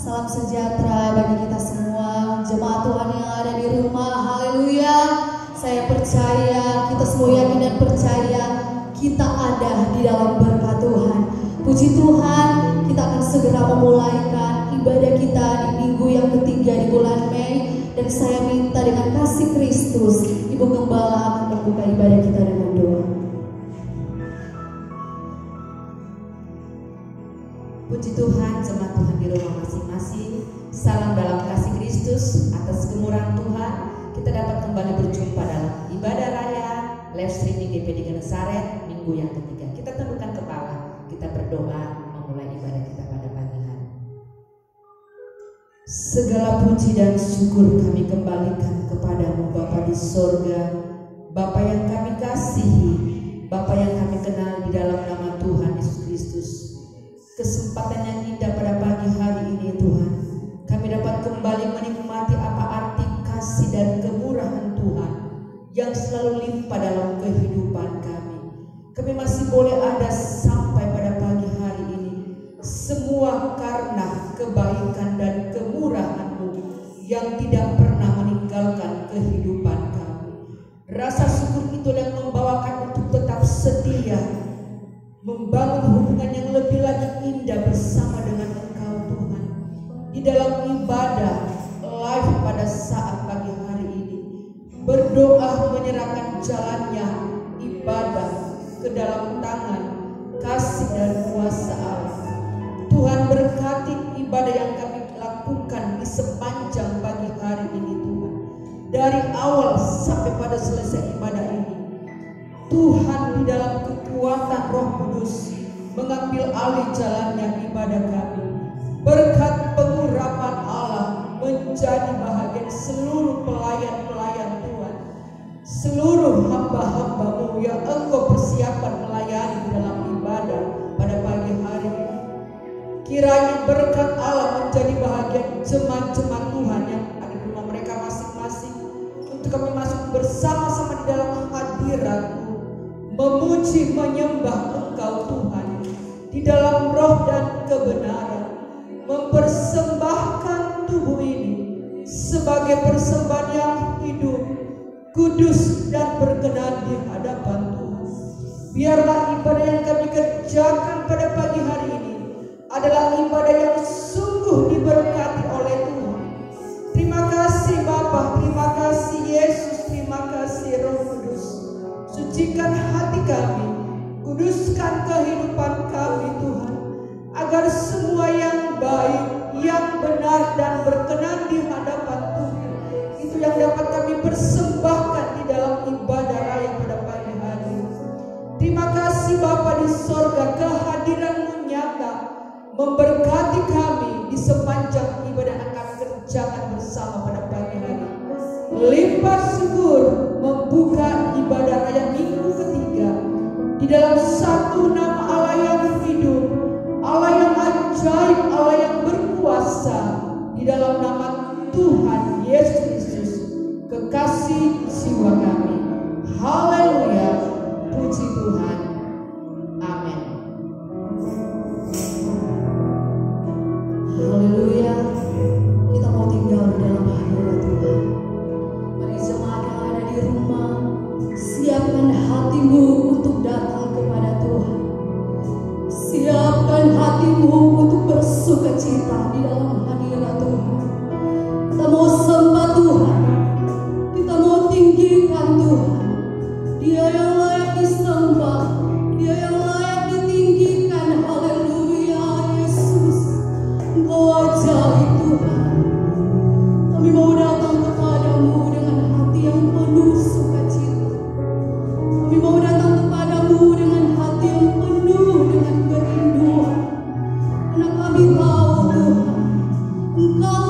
Salam sejahtera bagi kita semua, jemaat Tuhan yang ada di rumah. Haleluya. Saya percaya, kita semua yakin dan percaya kita ada di dalam berkat Tuhan. Puji Tuhan, kita akan segera memulaikan ibadah kita di minggu yang ketiga di bulan Mei. Dan saya minta dengan kasih Kristus, Ibu Gembala akan membuka ibadah kita dengan doa. Puji Tuhan, jemaat Tuhan di rumah masing-masing. Salam dalam kasih Kristus. Atas kemurahan Tuhan, kita dapat kembali berjumpa dalam ibadah raya live streaming GPD Genesaret minggu yang ketiga. Kita tundukkan kepala, kita berdoa memulai ibadah kita pada pagi hari. Segala puji dan syukur kami kembalikan kepadamu Bapa di sorga, Bapa yang kami kasihi, Bapa yang kami kenal di dalam nama Tuhan Yesus Kristus. Kesempatan yang indah pada pagi hari ini Tuhan, kami dapat kembali menikmati apa arti kasih dan kemurahan Tuhan yang selalu limpah dalam kehidupan kami. Kami masih boleh ada sampai pada pagi hari ini, semua karena kebaikan dan kemurahan-Mu yang tidak pernah meninggalkan kehidupan kami. Rasa syukur itu yang membawakan untuk tetap setia membangun hubungan yang lebih lagi indah bersama dengan Engkau Tuhan di dalam ibadah live pada saat pagi hari ini. Berdoa menyerahkan jalannya ibadah ke dalam tangan kasih dan kuasa Allah. Tuhan berkati ibadah yang kami lakukan di sepanjang pagi hari ini Tuhan, dari awal sampai pada selesai ibadah ini. Tuhan di dalam kekuatan Roh Kudus mengambil alih jalannya ibadah kami. Berkat pengurapan Allah menjadi bahagian seluruh pelayan-pelayan Tuhan, seluruh hamba-hamba-Mu yang Engkau persiapkan melayani dalam ibadah pada pagi hari ini. Kiranya berkat Allah menjadi bahagian jemaat-jemaat Tuhan yang ada di rumah mereka masing-masing, untuk kami masuk bersama-sama di dalam hadirat-Mu, memuji menyembah Engkau Tuhan di dalam roh dan kebenaran, mempersembahkan tubuh ini sebagai persembahan yang hidup, kudus dan berkenan di hadapan Tuhan. Biarlah ibadah yang kami kerjakan pada pagi hari ini adalah ibadah yang sungguh diberkati oleh Tuhan. Terima kasih Bapa, terima kasih Yesus, terima kasih Roh Kudus. Sucikan hati kami, kuduskan kehidupan kami Tuhan, agar semua yang baik, yang benar dan berkenan di hadapan Tuhan, itu yang dapat kami persembahkan di dalam ibadah raya pada pagi hari ini. Terima kasih Bapa di sorga, kehadiran-Mu nyata memberkati kami di sepanjang ibadah yang kami kerjakan bersama pada pagi hari ini. Limpah syukur membuka ibadah raya minggu ketiga di dalam satu nama Allah yang hidup, Allah yang ajaib, Allah yang berkuasa, di dalam nama Tuhan Yesus Kristus, kekasih jiwa kami. Haleluya, puji Tuhan. Amin. Haleluya. Kita mau tinggal di dalam hadirat Tuhan. Mari jemaat yang ada di rumah, siapkan hatimu untuk datang kepada Tuhan. Siapkan hatimu untuk bersukacita di dalam hadirat Tuhan. Kita mau sembah Tuhan, kita mau tinggikan Tuhan. Dia yang layak disembah, Dia yang layak ditinggikan. Haleluya Yesus, Engkau ajaib Tuhan. Kami mau datang kepadamu dengan hati yang penuh sukacita. Kami mau datang kepadamu dengan hati yang penuh dengan kerinduan. Karena kami tahu Tuhan, Engkau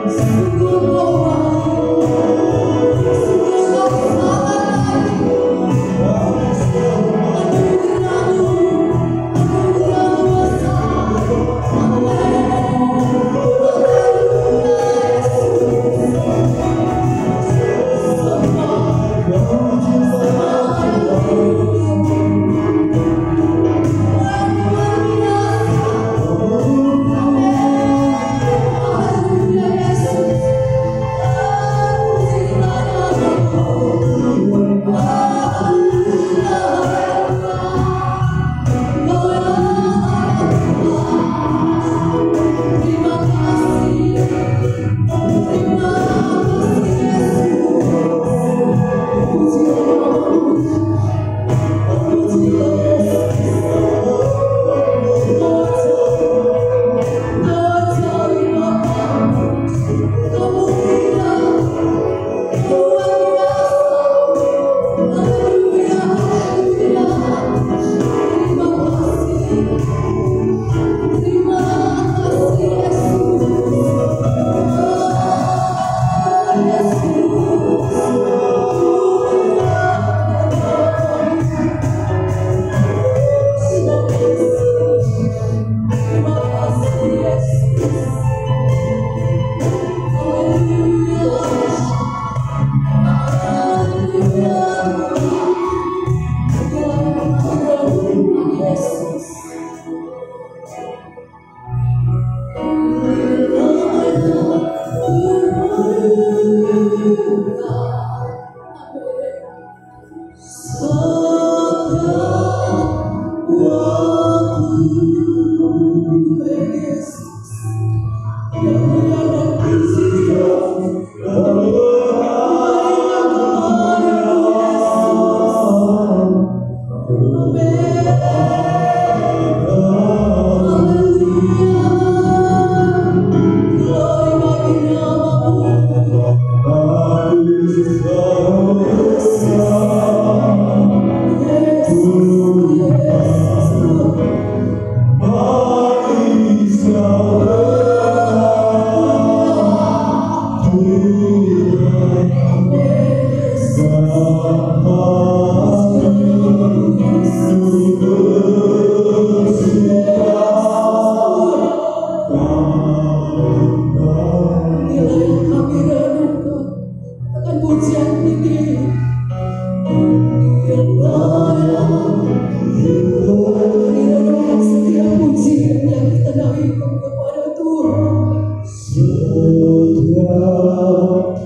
Sungguh kau baik.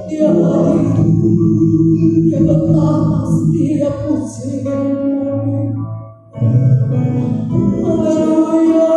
Dia hadir, dia betapa setia pujian kami. Haleluya.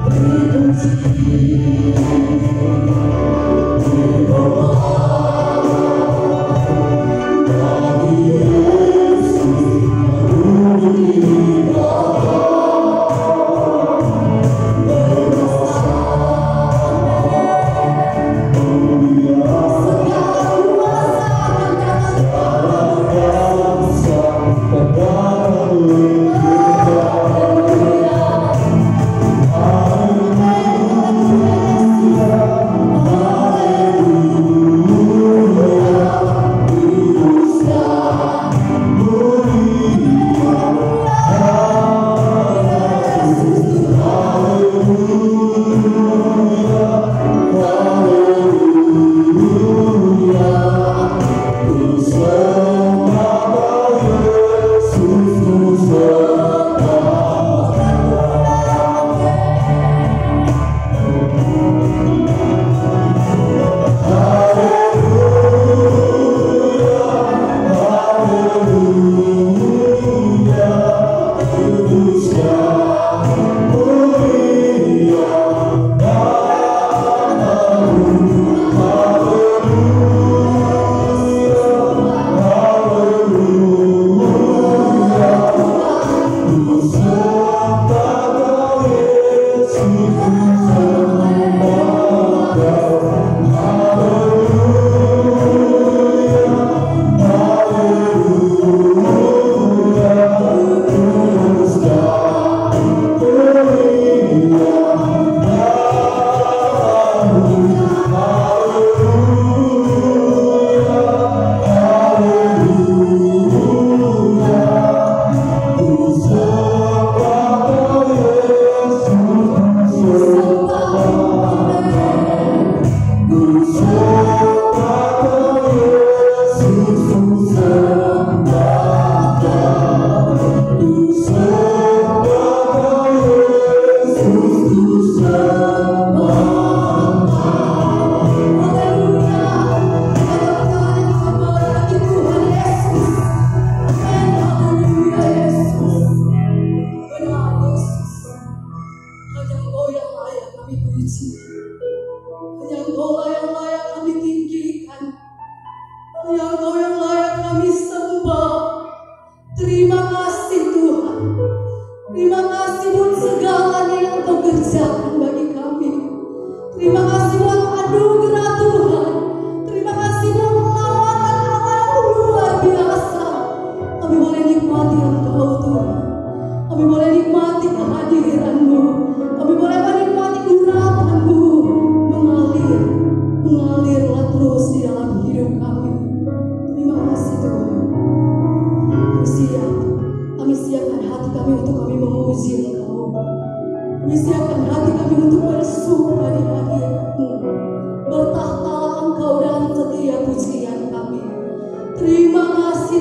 Terima kasih.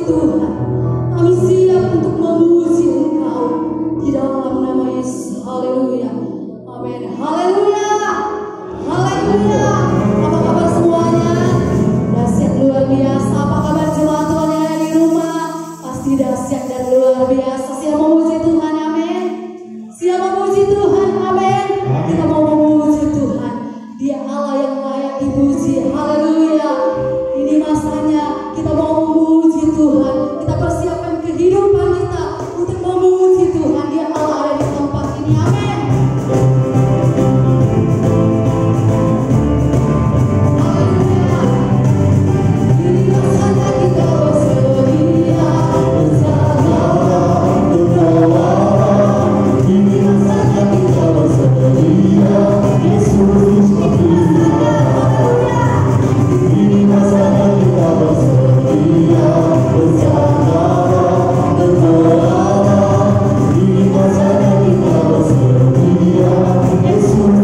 Tuhan. Kami siap untuk memuji Engkau di dalam nama Yesus. Haleluya. Amin. Haleluya. Haleluya. Apa kabar semuanya? Dahsyat luar biasa. Apa kabar jemaat Tuhan yang ada di rumah? Pasti dahsyat dan luar biasa. Siap memuji Tuhan. Amin. Siap memuji Tuhan. Amin. Kita mau memuji Tuhan. Dia Allah yang layak dipuji. Haleluya. Ini masanya kita mau memuji Tuhan. Kita persiapkan kehidupan kita untuk memuji Tuhan. Dia Allah ada di tempat ini. Amin. Haleluya. Ini masanya kita bersedia bersama berdoa. Ini masanya kita bersedia Yesus berdoa. Ini masanya kita bersedia bersama berdoa. Ini masanya kita bersedia Yesus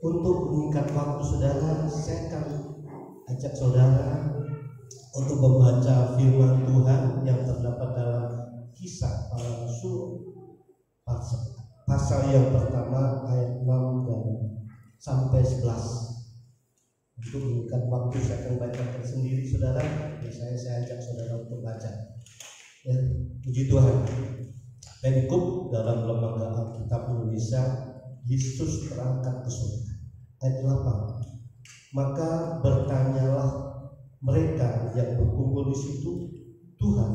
Untuk meningkat waktu saudara, saya akan ajak saudara untuk membaca firman Tuhan yang terdapat dalam Kisah Para Rasul pasal yang pertama ayat 6 dan sampai 11. Untuk meningkat waktu saya akan bacakan sendiri saudara, saya ajak saudara untuk baca. Ya, puji Tuhan. Perikop dalam Lembaga Alkitab Indonesia, Yesus terangkat ke surga. Ayat 8. Maka bertanyalah mereka yang berkumpul di situ, Tuhan,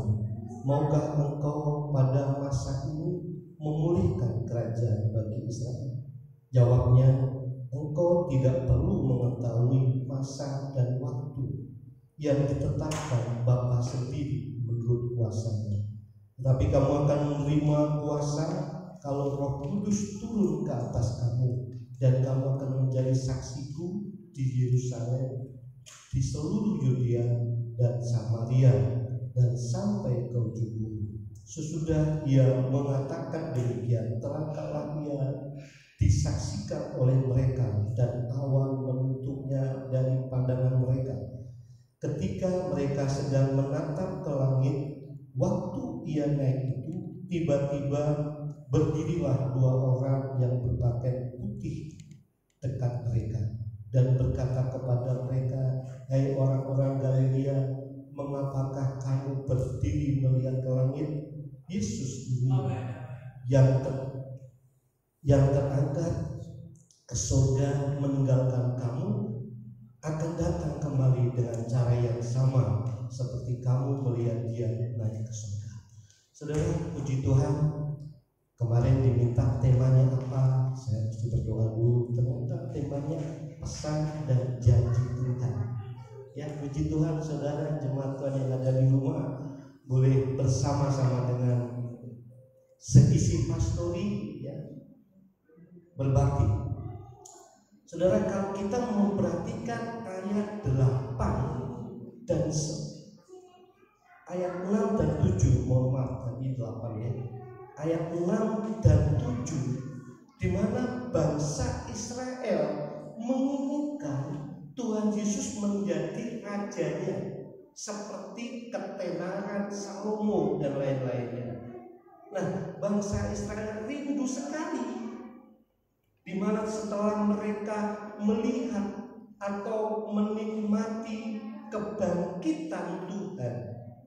maukah Engkau pada masa ini memulihkan kerajaan bagi Israel? Jawabnya, Engkau tidak perlu mengetahui masa dan waktu yang ditetapkan Bapa sendiri menurut kuasanya. Tetapi kamu akan menerima kuasa kalau Roh Kudus turun ke atas kamu, dan kamu akan menjadi saksiku di Yerusalem, di seluruh Yudea dan Samaria, dan sampai ke ujung bumi. Sesudah ia mengatakan demikian, terangkatlah ia disaksikan oleh mereka, dan awan menutupnya dari pandangan mereka. Ketika mereka sedang menatap ke langit, waktu ia naik itu, tiba-tiba berdirilah dua orang yang berpakaian putih dekat mereka dan berkata kepada mereka, hai orang-orang Galilea, mengapakah kamu berdiri melihat ke langit? Yesus ini yang terangkat ke surga meninggalkan kamu akan datang kembali dengan cara yang sama seperti kamu melihat dia naik ke surga. Saudara, puji Tuhan. Kemarin diminta temanya apa? Saya mesti berdoa dulu. Ternyata temanya pesan dan janji Tuhan. Ya, puji Tuhan saudara jemaat Tuhan yang ada di rumah boleh bersama-sama dengan seisi pastori ya, berbakti. Saudara, kalau kita memperhatikan ayat 8 dan ayat 6 dan 7, mohon maaf tadi 8 ya. Ayat 6 dan 7 di mana bangsa Israel menginginkan Tuhan Yesus menjadi rajanya seperti ketenaran Salomo dan lain-lainnya. Nah, bangsa Israel rindu sekali di mana setelah mereka melihat atau menikmati kebangkitan Tuhan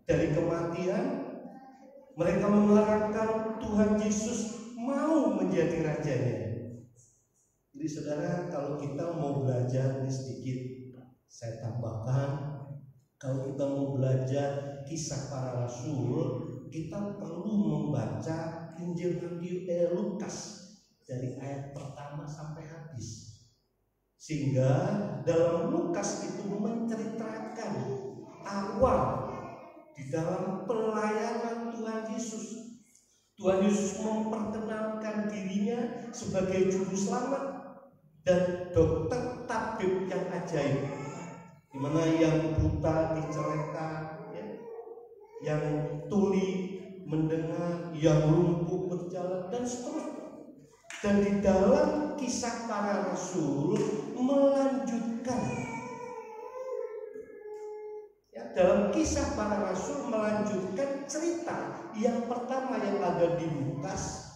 dari kematian, mereka mengharapkan Tuhan Yesus mau menjadi rajanya. Jadi saudara, kalau kita mau belajar ini sedikit saya tambahkan, kalau kita mau belajar kisah para rasul, kita perlu membaca Injil Lukas dari ayat pertama sampai habis, sehingga dalam Lukas itu menceritakan awal di dalam pelayanan Tuhan Yesus. Tuhan Yesus memperkenalkan dirinya sebagai juru selamat dan dokter tabib yang ajaib, di mana yang buta dicerahkan, ya, yang tuli mendengar, yang lumpuh berjalan, dan seterusnya. Dan di dalam kisah para rasul melanjutkan, ya, dalam kisah para rasul melanjutkan cerita yang pertama yang ada di Lukas.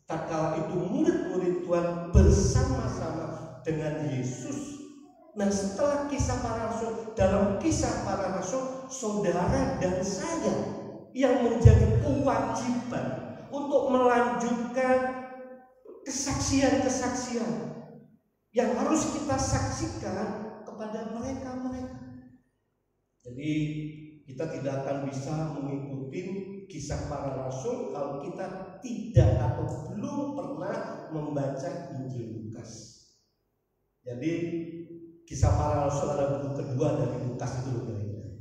Tatkala itu murid-murid Tuhan bersama-sama dengan Yesus. Nah, setelah kisah para rasul, dalam kisah para rasul, saudara dan saya yang menjadi kewajiban untuk melanjutkan kesaksian-kesaksian yang harus kita saksikan kepada mereka-mereka. Jadi kita tidak akan bisa mengikuti kisah para rasul kalau kita tidak atau belum pernah membaca Injil Lukas. Jadi kisah para rasul ada buku kedua dari Lukas itu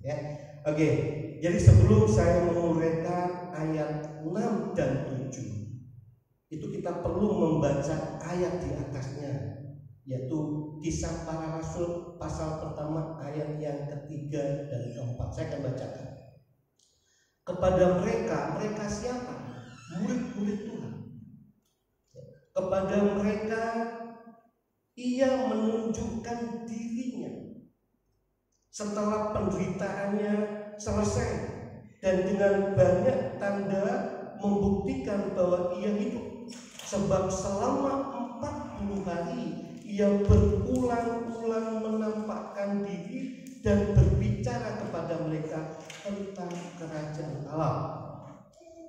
ya. Oke, jadi sebelum saya menguraikan ayat 6 dan 7, itu kita perlu membaca ayat di atasnya, yaitu kisah para rasul pasal pertama ayat yang ketiga dan keempat. Saya akan bacakan. Kepada mereka siapa? Murid-murid Tuhan. Kepada mereka ia menunjukkan dirinya setelah penderitaannya selesai, dan dengan banyak tanda membuktikan bahwa ia hidup. Sebab selama 40 hari ia berulang-ulang menampakkan diri dan berbicara kepada mereka tentang kerajaan Allah.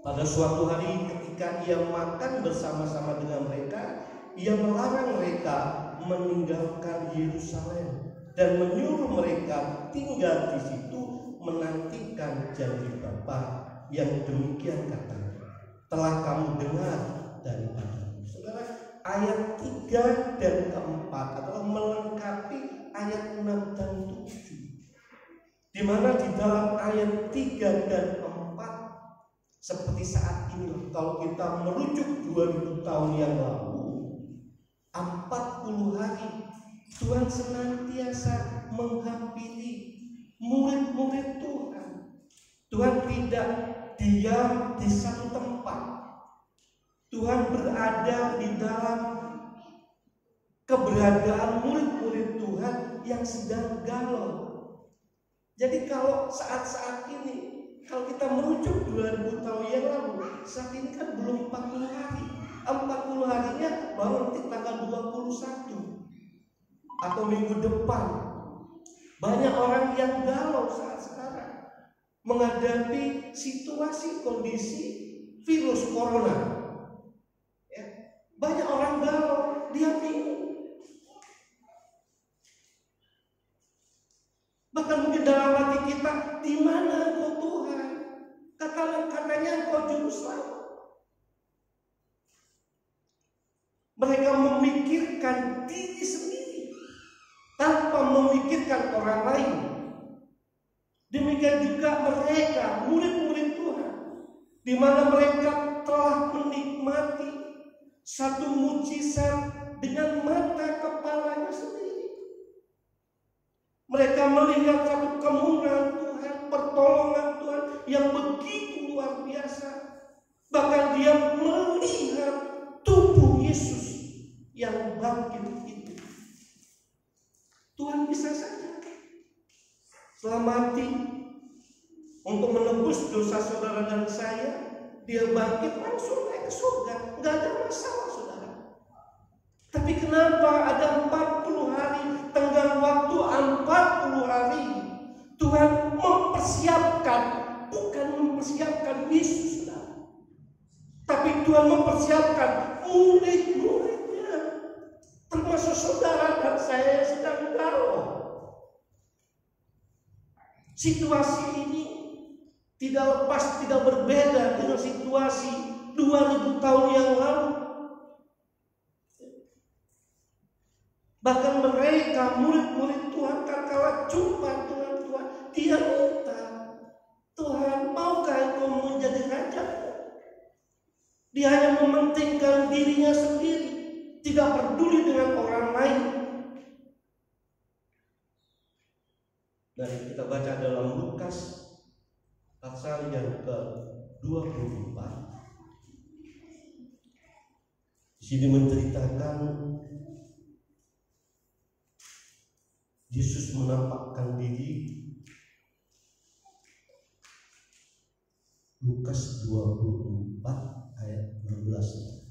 Pada suatu hari ketika ia makan bersama-sama dengan mereka, ia melarang mereka meninggalkan Yerusalem dan menyuruh mereka tinggal di situ menantikan janji Bapa yang demikian katanya, telah kamu dengar daripadaku. Saudara, ayat 3 dan 4 adalah melengkapi ayat 6 dan 7. Di mana di dalam ayat 3 dan 4 seperti saat ini, kalau kita merujuk 2000 tahun yang lalu, 40 hari Tuhan senantiasa menghampiri murid-murid Tuhan. Tuhan tidak diam di satu tempat. Tuhan berada di dalam keberadaan murid-murid Tuhan yang sedang galau. Jadi kalau saat-saat ini, kalau kita merujuk 2000 tahun yang lalu, saat ini kan belum 40 hari. 40 harinya baru nanti tanggal 21 atau minggu depan. Banyak orang yang galau saat sekarang menghadapi situasi kondisi virus corona. Ya, banyak orang galau, dia bingung. Bahkan mungkin dalam hati kita, di mana Engkau Tuhan? Katanya Engkau juru selamat. Mereka memikirkan diri sendiri. mereka, murid-murid Tuhan, di mana mereka telah menikmati satu mujizat dengan mata kepalanya sendiri. Mereka melihat satu kemurahan Tuhan, pertolongan Tuhan yang begitu luar biasa. Bahkan dia melihat tubuh Yesus yang bangkit itu. Tuhan bisa saja setelah mati untuk menebus dosa saudara dan saya, dia bangkit langsung naik ke surga, nggak ada masalah saudara. Tapi kenapa ada 40 hari, tenggang waktu 40 hari, Tuhan mempersiapkan, bukan mempersiapkan Yesus saudara, tapi Tuhan mempersiapkan murid-muridnya, termasuk saudara dan saya sedang galau. Situasi ini tidak lepas, tidak berbeda dengan situasi 2000 tahun yang lalu. Bahkan mereka, murid-murid Tuhan, tatkala jumpa dengan Tuhan, dia minta, Tuhan, maukah Engkau menjadi raja? Dia hanya mementingkan dirinya sendiri, tidak peduli dengan orang lain. Dan kita baca dalam Lukas pasal yang ke-24. Di sini menceritakan Yesus menampakkan diri. Lukas 24 ayat 16.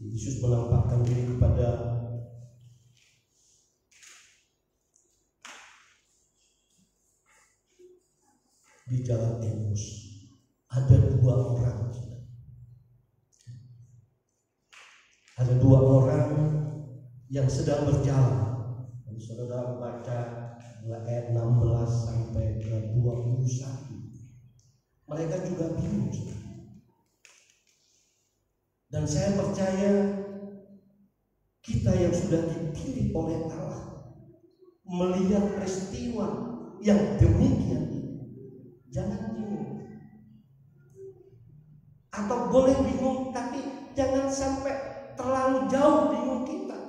Yesus menampakkan diri kepada di jalan Emmaus. Ada dua orang. Ada dua orang yang sedang berjalan. Kalau saudara baca ayat 16 sampai ke 21, mereka juga bingung. Dan saya percaya kita yang sudah dipilih oleh Allah melihat peristiwa yang demikian ini, jangan bingung. Atau boleh bingung, tapi jangan sampai terlalu jauh bingung kita.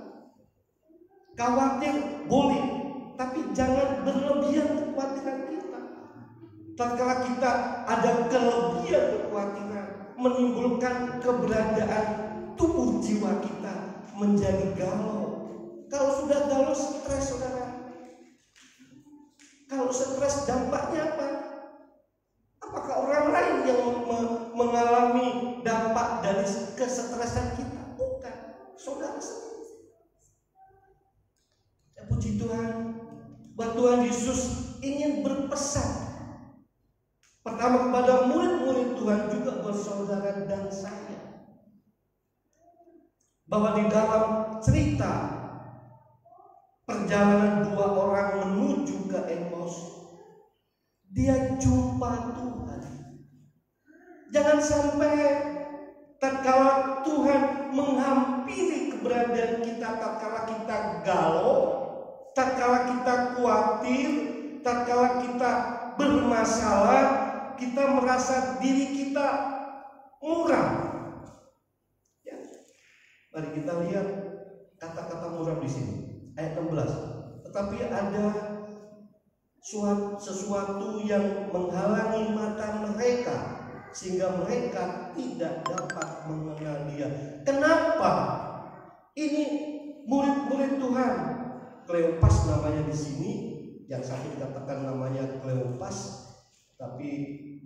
Khawatir boleh, tapi jangan berlebihan kekhawatiran kita. Tatkala kita ada kelebihan kekhawatiran, menimbulkan keberadaan tubuh jiwa kita menjadi galau. Kalau sudah galau, stres saudara. Kalau stres dampaknya apa? Apakah orang lain yang mengalami dampak dari kesetresan kita? Bukan, saudara sendiri. Puji Tuhan, bahwa Tuhan Yesus ingin berpesan pertama kepada murid-murid Tuhan, juga buat saudara dan saya, bahwa di dalam cerita perjalanan dua orang menuju ke Emmaus, dia jumpa Tuhan. Jangan sampai tatkala Tuhan menghampiri keberadaan kita, tatkala kita galau, tatkala kita khawatir, tatkala kita bermasalah, kita merasa diri kita muram. Ya. Mari kita lihat kata-kata muram di sini, ayat 16. Tetapi ada sesuatu yang menghalangi mata mereka, sehingga mereka tidak dapat mengenal Dia. Kenapa? Ini murid-murid Tuhan. Kleopas namanya di sini, yang satu dikatakan namanya Kleopas, tapi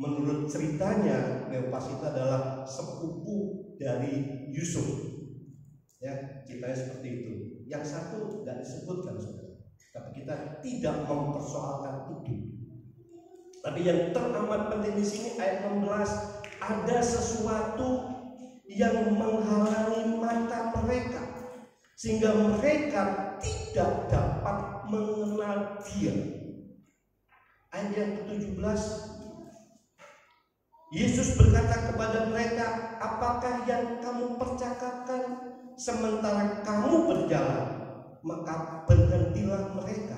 menurut ceritanya Kleopas itu adalah sepupu dari Yusuf. Ya, ceritanya seperti itu. Yang satu tidak disebutkan, saudara. Tapi kita tidak mempersoalkan itu. Tapi yang teramat penting di sini ayat 16, ada sesuatu yang menghalangi mata mereka, sehingga mereka tidak dapat mengenal Dia. Ayat yang ke-17, Yesus berkata kepada mereka, apakah yang kamu percakapkan sementara kamu berjalan? Maka berhentilah mereka.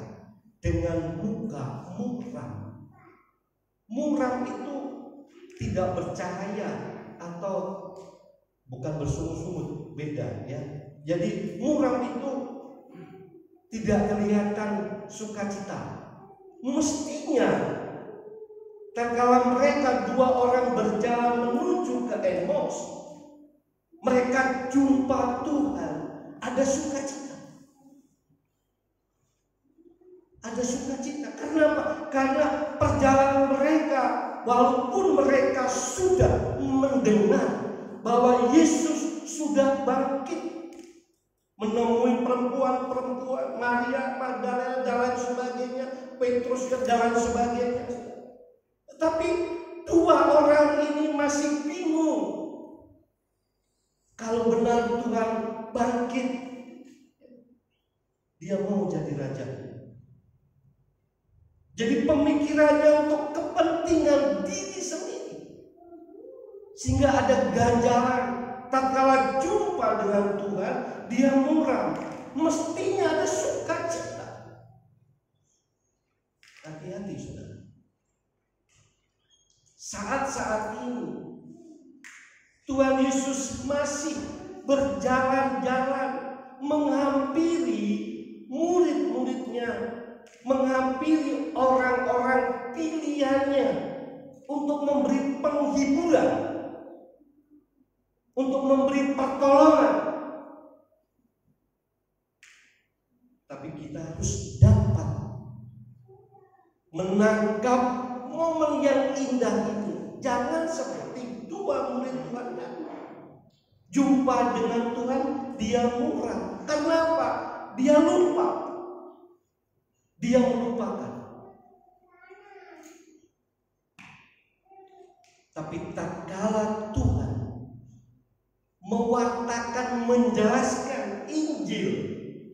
dengan muka muram. Muram itu tidak bercahaya atau bukan bersungut-sungut, beda ya. Jadi muram itu tidak kelihatan sukacita. Mestinya tatkala mereka dua orang berjalan menuju ke Emos, mereka jumpa Tuhan, ada sukacita. Ada sukacita. Kenapa? Karena perjalanan mereka, walaupun mereka sudah mendengar bahwa Yesus sudah bangkit, menemui perempuan-perempuan, Maria Magdalena dan lain sebagainya, Petrus dan lain sebagainya. Tetapi dua orang ini masih bingung. Kalau benar Tuhan bangkit, dia mau jadi raja. Jadi pemikirannya untuk kepentingan diri sendiri, sehingga ada ganjaran. Tatkala jumpa dengan Tuhan, dia muram. Mestinya ada sukacita. Hati-hati saudara. Saat-saat ini Tuhan Yesus masih berjalan-jalan menghampiri murid-muridnya, menghampiri orang-orang pilihannya untuk memberi penghiburan, untuk memberi pertolongan. Tapi kita harus dapat menangkap momen yang indah ini. Jangan seperti dua murid Tuhan jumpa dengan Tuhan, dia muram. Kenapa? Dia lupa. Dia melupakan. Tapi tatkala Tuhan mewartakan, menjelaskan Injil,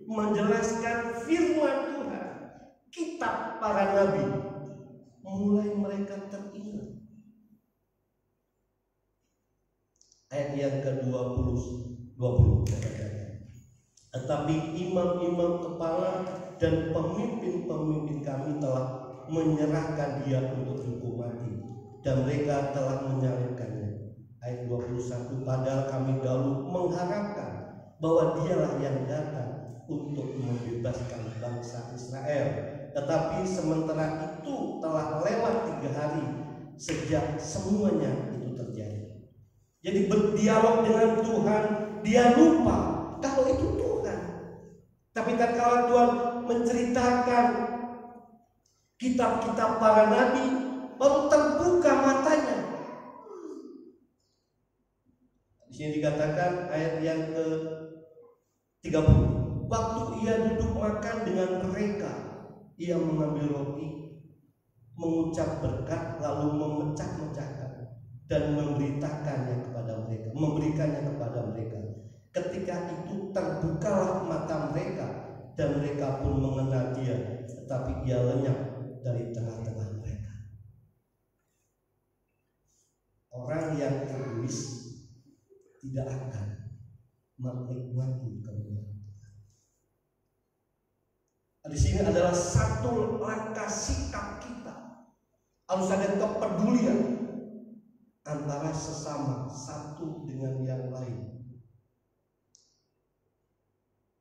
menjelaskan firman Tuhan, kitab para nabi, mulai mereka teringat. Ayat yang ke-20 tetapi imam-imam kepala dan pemimpin-pemimpin kami telah menyerahkan dia untuk hukum mati, dan mereka telah menyalibkannya. Ayat 21, padahal kami dahulu mengharapkan bahwa dialah yang datang untuk membebaskan bangsa Israel. Tetapi sementara itu telah lewat 3 hari sejak semuanya itu terjadi. Jadi berdialog dengan Tuhan, dia lupa kalau itu Tuhan. Tapi tatkala Tuhan menceritakan kitab-kitab para nabi, baru terbuka matanya. Di sini dikatakan ayat yang ke-30, waktu ia duduk makan dengan mereka, ia mengambil roti, mengucap berkat, lalu memecah-mecahkan dan memberitakannya kepada mereka, memberikannya kepada mereka. Ketika itu terbukalah mata mereka, dan mereka pun mengenal dia, tetapi ia lenyap dari tengah-tengah mereka. Orang yang egois tidak akan menikmati kemuliaan Tuhan. Di sini adalah satu langkah sikap kita. Harus ada kepedulian antara sesama, satu dengan yang lain.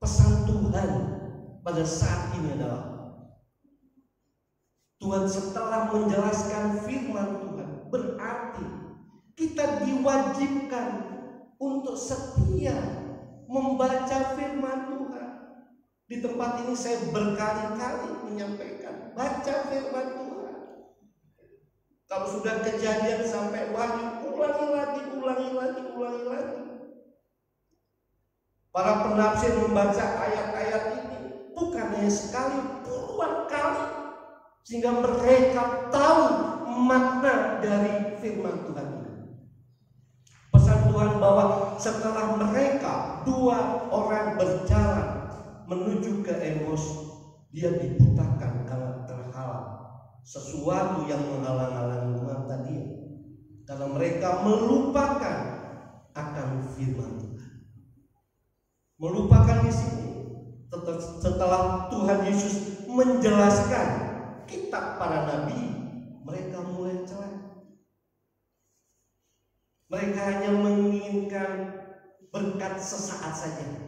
Pesan Tuhan pada saat ini adalah Tuhan setelah menjelaskan firman Tuhan, berarti kita diwajibkan untuk setia membaca firman Tuhan. Di tempat ini saya berkali-kali menyampaikan, baca firman Tuhan. Kalau sudah kejadian sampai Wahyu, ulangi lagi. Para penafsir membaca ayat-ayat ini bukan hanya sekali, puluhan kali, sehingga mereka tahu makna dari firman Tuhan ini. Pesan Tuhan bahwa setelah mereka dua orang berjalan menuju ke Emos, dia dibutakan karena terhalang sesuatu yang menghalang-halangi mata dia, karena mereka melupakan akan firman Tuhan. Melupakan di sini setelah Tuhan Yesus menjelaskan menjelaskan kitab para nabi, mereka mulai celah. Mereka hanya menginginkan berkat sesaat saja.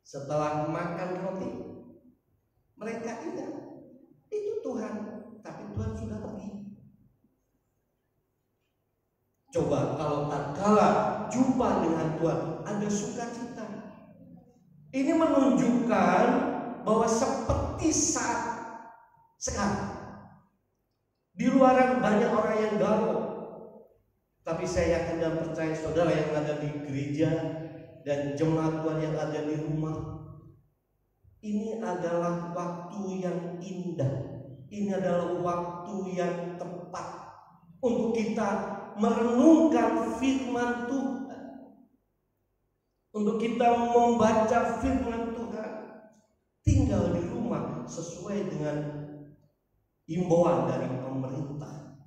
Setelah makan roti, mereka ingat itu Tuhan, tapi Tuhan sudah pergi. Coba kalau tatkala jumpa dengan Tuhan ada sukacita. Ini menunjukkan bahwa seperti saat sekarang di luaran banyak orang yang galau, tapi saya yakin dan percaya saudara yang ada di gereja dan jemaat Tuhan yang ada di rumah, ini adalah waktu yang indah. Ini adalah waktu yang tepat untuk kita merenungkan firman Tuhan, untuk kita membaca firman Tuhan. Tinggal di rumah sesuai dengan himbauan dari pemerintah.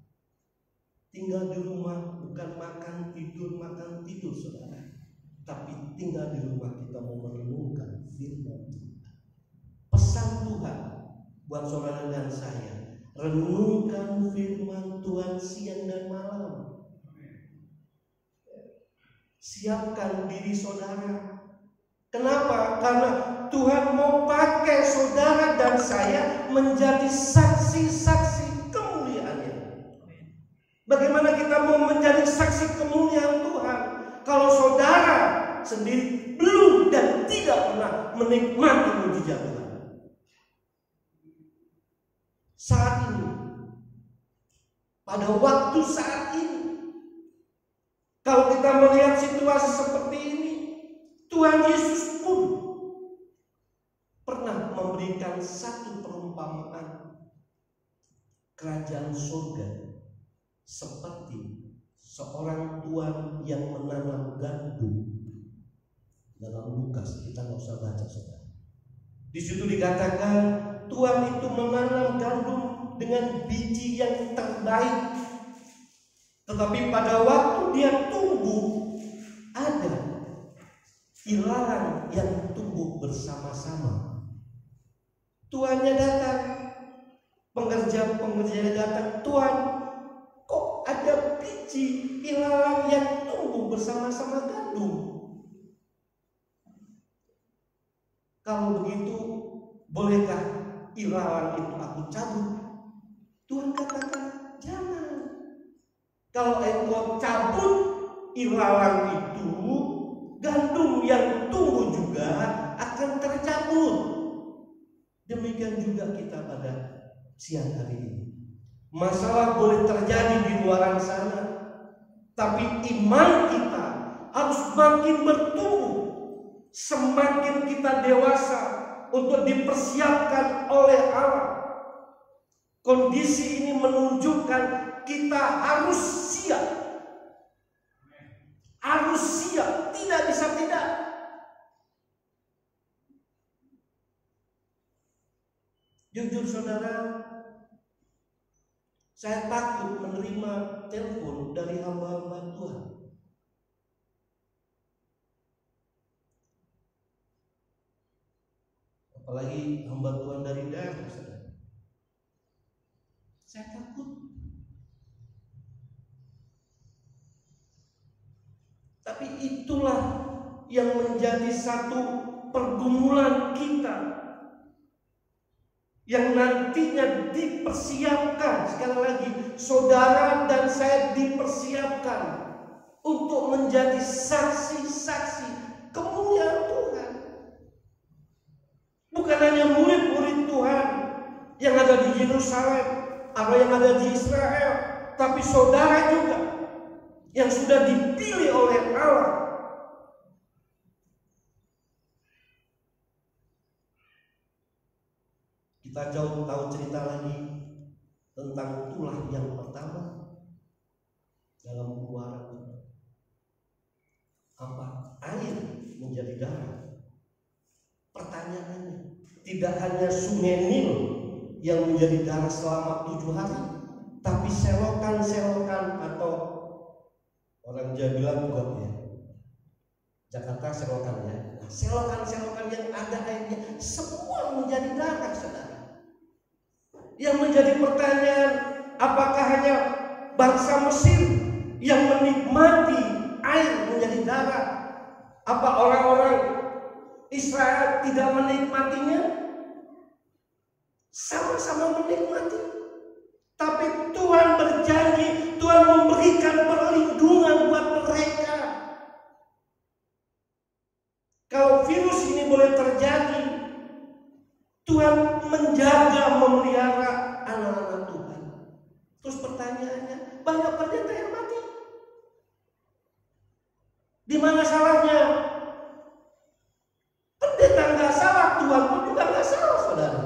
Tinggal di rumah bukan makan tidur saudara, tapi tinggal di rumah kita mau merenungkan firman Tuhan. Pesan Tuhan buat saudara dan saya, renungkan firman Tuhan siang dan malam. Siapkan diri saudara. Kenapa? Karena Tuhan mau pakai saudara dan saya menjadi saksi-saksi kemuliaan-Nya. Bagaimana kita mau menjadi saksi kemuliaan Tuhan kalau saudara sendiri belum dan tidak pernah menikmati mujizat Tuhan? Saat ini, pada waktu saat ini, kalau kita melihat situasi seperti ini, Tuhan Yesus pun pernah memberikan satu perumpamaan kerajaan surga seperti seorang tuan yang menanam gandum. Dalam Lukas, kita nggak usah baca saudara. Di situ dikatakan tuan itu menanam gandum dengan biji yang terbaik. Tetapi pada waktu dia tumbuh, ada ilalang yang tumbuh bersama-sama. Tuannya datang, pengerja-pengerjanya datang, Tuan, kok ada biji ilalang yang tumbuh bersama-sama gandum? Kalau begitu, bolehkah ilalang itu aku cabut? Tuhan katakan, jangan. Kalau engkau cabut ilalang itu, gandum yang tumbuh juga akan tercabut. Demikian juga kita pada siang hari ini. Masalah boleh terjadi di luar sana, tapi iman kita harus makin bertumbuh. Semakin kita dewasa untuk dipersiapkan oleh Allah. Kondisi ini menunjukkan kita harus siap. Harus siap, tidak bisa tidak. Jujur saudara, saya takut menerima telepon dari hamba-hamba Tuhan. Apalagi hamba Tuhan dari daerah, saudara. Saya takut. Tapi itulah yang menjadi satu pergumulan kita yang nantinya dipersiapkan. Sekali lagi, saudara dan saya dipersiapkan untuk menjadi saksi-saksi kemuliaan Tuhan. Bukan hanya murid-murid Tuhan yang ada di Yerusalem atau yang ada di Israel, tapi saudara juga yang sudah dipilih oleh Allah. Kita jauh tahu cerita lagi tentang tulah yang pertama dalam Keluaran. Apa? Air menjadi darah. Pertanyaannya, tidak hanya sungai Nil yang menjadi darah selama 7 hari, tapi selokan-selokan atau orang Jawa bilang got ya, Jakarta selokan ya. Nah, selokan-selokan yang ada airnya semua menjadi darah, saudara. Yang menjadi pertanyaan, apakah hanya bangsa Mesir yang menikmati air menjadi darah? Apa orang-orang Israel tidak menikmatinya? Sama-sama menikmati. Tapi Tuhan berjanji, Tuhan memberikan perlindungan buat mereka. Kalau virus ini boleh terjadi, Tuhan menjaga, memelihara anak-anak Tuhan. Terus pertanyaannya, banyak pendeta yang mati. Di mana salahnya? Pendeta nggak salah, Tuhan pun juga nggak salah, saudara.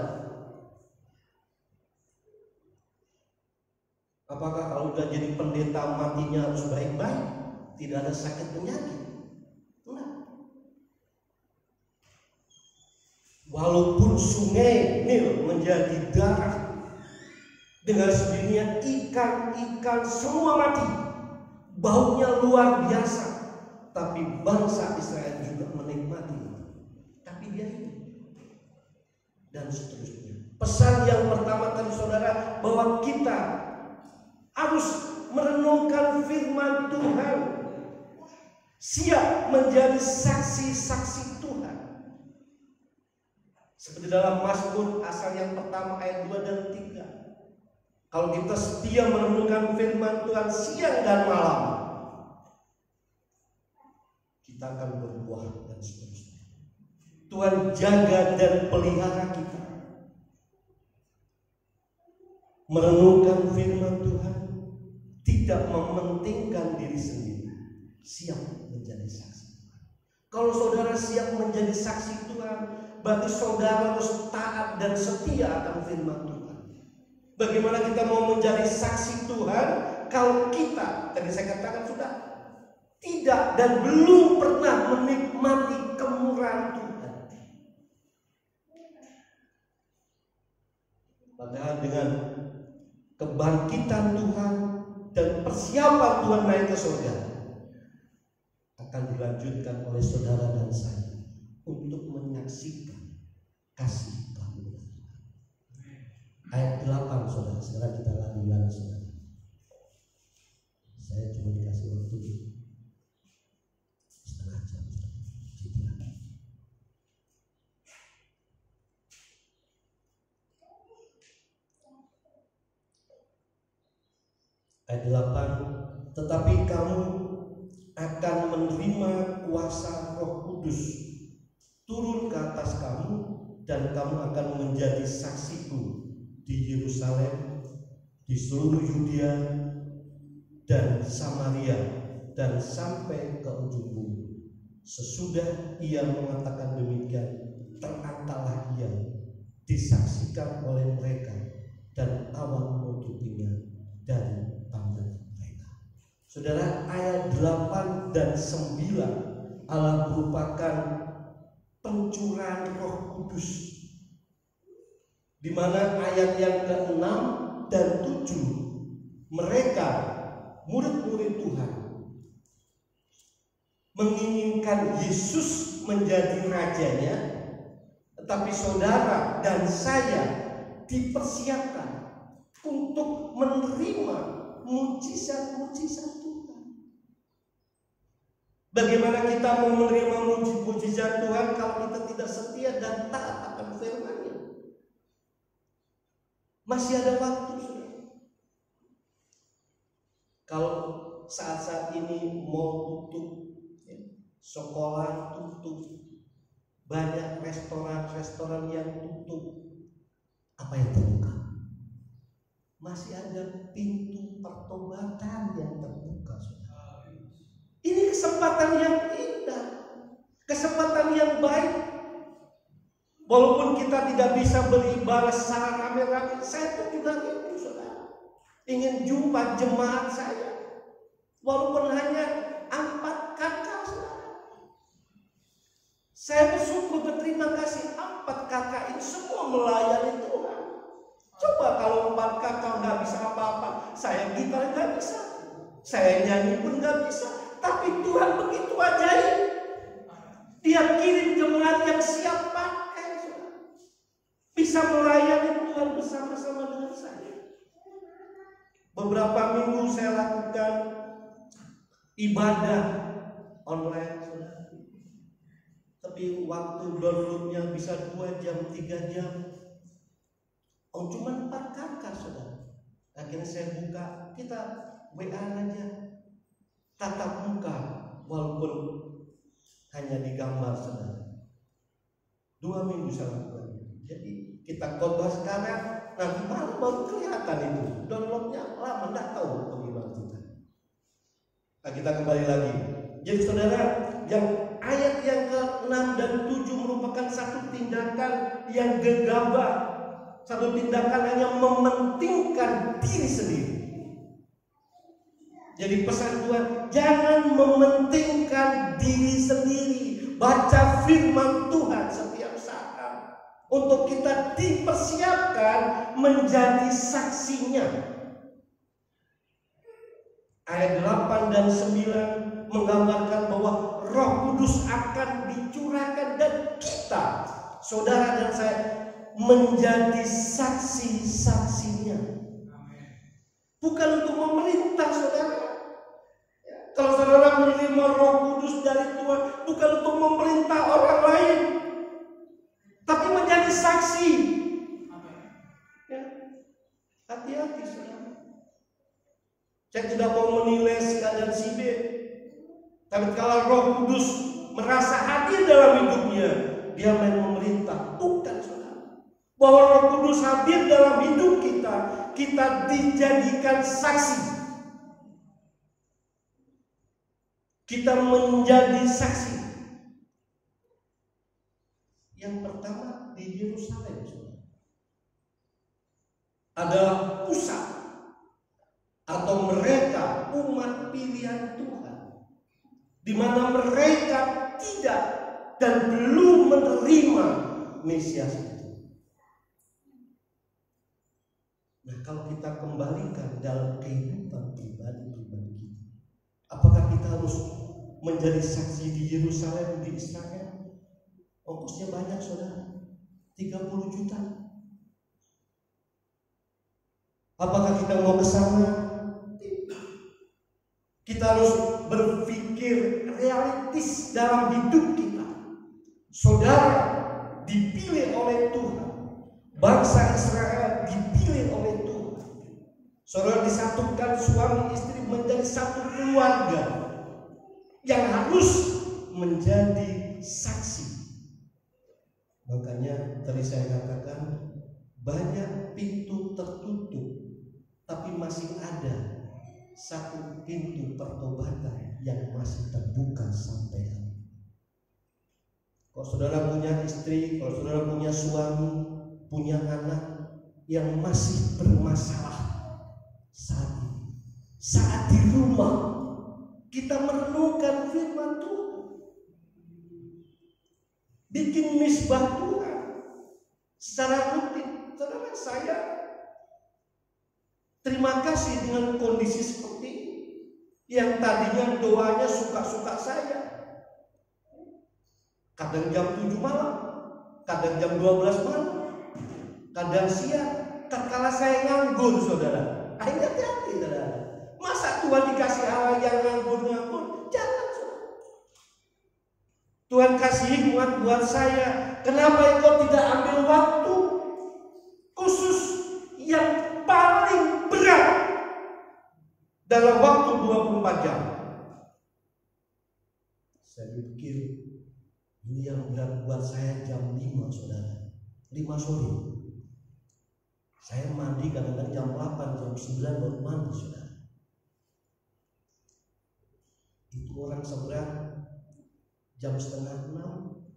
Apakah kalau udah jadi pendeta matinya harus baik-baik, tidak ada sakit penyakit? Enggak. Walaupun sungai Nil menjadi darah, dengan sendirinya ikan-ikan semua mati, baunya luar biasa, tapi bangsa Israel juga menikmati. Tapi dia hidup. Dan seterusnya. Pesan yang pertama tadi saudara, bahwa kita harus merenungkan firman Tuhan, siap menjadi saksi-saksi Tuhan. Seperti dalam Mazmur asal yang pertama ayat 2 dan 3. Kalau kita setia merenungkan firman Tuhan siang dan malam, kita akan berbuah dan seterusnya. Tuhan jaga dan pelihara kita. Merenungkan firman Tuhan, tidak mementingkan diri sendiri, siap menjadi saksi. Kalau saudara siap menjadi saksi Tuhan, berarti saudara harus taat dan setia akan firman Tuhan. Bagaimana kita mau menjadi saksi Tuhan kalau kita, tadi saya katakan sudah, tidak dan belum pernah menikmati kemurahan Tuhan. Padahal dengan kebangkitan Tuhan dan persiapan Tuhan naik ke surga akan dilanjutkan oleh saudara dan saya untuk menyaksikan kasih karunia. Ayat 8 saudara, sekarang kita lagi saudara. Saya cuma dikasih waktu setengah jam. Ayat 8, tetapi kamu akan menerima kuasa Roh Kudus turun ke atas kamu, dan kamu akan menjadi saksiku di Yerusalem, di seluruh Yudea dan Samaria, dan sampai ke ujung bumi. Sesudah ia mengatakan demikian, terangkatlah ia, disaksikan oleh mereka, dan awan menutupinya dari pandang mereka. Saudara, ayat 8 dan 9 Allah merupakan pencurahan Roh Kudus, di mana ayat yang ke-6 dan 7 mereka murid-murid Tuhan menginginkan Yesus menjadi rajanya, tetapi saudara dan saya dipersiapkan untuk menerima mujizat-mujizat Tuhan. Bagaimana kita mau menerima mujizat Tuhan kalau kita tidak setia dan taat akan firman-Nya? Masih ada waktu, saudara. Kalau saat-saat ini mau tutup, ya, sekolah tutup, banyak restoran-restoran yang tutup, apa yang terbuka? Masih ada pintu pertobatan yang terbuka, saudara. Ini kesempatan yang indah, kesempatan yang baik. Walaupun kita tidak bisa beribadah secara rame-rame, saya pun juga rindu, saudara. Ingin jumpa jemaat saya, walaupun hanya 4 kakak, saudara. Saya bersyukur, berterima kasih 4 kakak ini semua melayani Tuhan. Coba kalau 4 kakak nggak bisa apa-apa, saya gitar nggak bisa, saya nyanyi pun nggak bisa, tapi Tuhan begitu ajaib. Dia kirim jemaat yang siap pakai, bisa melayani Tuhan. Tuhan bersama-sama dengan saya. Beberapa minggu saya lakukan ibadah online, saudara. Tapi waktu downloadnya bisa 2 jam, 3 jam. Oh, cuma 4 kakak, saudara. Akhirnya saya buka, kita WA aja, tatap muka, walaupun hanya digambar, saudara. 2 minggu saya lakukan. Jadi kita khotbah sekarang, nanti malam baru kelihatan itu. Downloadnya lama, tidak tahu bagaimana kita. Nah, kita kembali lagi. Jadi saudara, yang ayat yang ke-6 dan 7 merupakan satu tindakan yang gegabah, satu tindakan hanya mementingkan diri sendiri. Jadi pesan Tuhan, jangan mementingkan diri sendiri. Baca firman Tuhan setiap saat untuk kita dipersiapkan menjadi saksinya. Ayat 8 dan 9 menggambarkan bahwa Roh Kudus akan dicurahkan dan kita, saudara dan saya, menjadi saksi-saksinya. Bukan untuk memerintah, saudara. Kalau saudara menerima Roh Kudus dari Tuhan, bukan untuk memerintah orang lain, tapi menjadi saksi. Ya. Hati-hati, saudara. Saya tidak mau menilai si A dan si B, tapi kalau Roh Kudus merasa hadir dalam hidupnya, dia main memerintah. Bukan, saudara. Bahwa Roh Kudus hadir dalam hidup kita, kita dijadikan saksi. Kita menjadi saksi. Yang pertama di Yerusalem, saudara, adalah pusat atau mereka umat pilihan Tuhan, di mana mereka tidak dan belum menerima Mesias itu. Nah, kalau kita kembalikan dalam kehidupan pribadi-pribadi kita, apakah kita harus menjadi saksi di Yerusalem, di Israel? Ongkosnya banyak, saudara, 30 juta. Apakah kita mau ke sana? Kita harus berpikir realistis dalam hidup kita. Saudara dipilih oleh Tuhan, bangsa Israel dipilih oleh Tuhan. Saudara disatukan suami istri menjadi satu keluarga yang harus menjadi saksi. Makanya tadi saya katakan banyak pintu tertutup, tapi masih ada satu pintu pertobatan yang masih terbuka sampai hari. Kalau saudara punya istri, kalau saudara punya suami, punya anak yang masih bermasalah saat ini, saat di rumah kita merenungkan firman Tuhan, bikin misbah Tuhan secara rutin. Saudara, saya terima kasih dengan kondisi seperti ini. Yang tadinya doanya suka-suka saya, kadang jam 7 malam, kadang jam 12 malam, kadang siang, tatkala saya nganggur, saudara. Akhirnya hati-hati, saudara. Masa Tuhan dikasih Allah yang nganggur-nganggur? Jangan, saudara. Tuhan kasih hikmat buat saya. Kenapa engkau tidak ambil waktu khusus yang paling berat dalam waktu 24 jam? Saya pikir ini yang berat buat saya jam 5, saudara. 5 sore. Saya mandi kadang-kadang jam 8, jam 9 baru mandi, saudara. Itu orang seberang jam setengah 6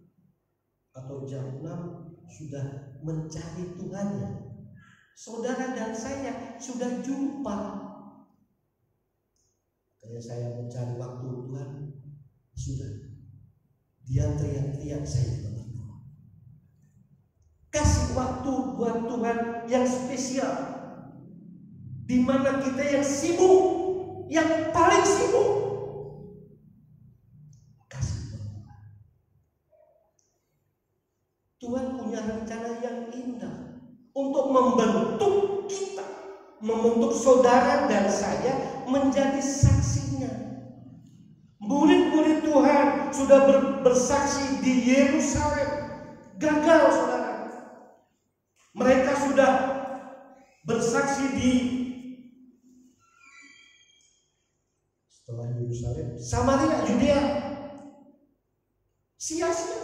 atau jam 6 sudah mencari Tuhannya. Saudara dan saya sudah jumpa. Kayak saya mencari waktu Tuhan, sudah. Dia teriak-teriak, saya juga berdoa. Kasih waktu buat Tuhan yang spesial, di mana kita yang sibuk, yang paling sibuk, kasih buat Tuhan. Tuhan punya rencana yang indah untuk membentuk kita, membentuk saudara dan saya menjadi saksinya. Murid-murid Tuhan sudah bersaksi di Yerusalem, gagal saudara. Mereka sudah bersaksi di setelah Yerusalem, Samaria, Yudea, sia-sia.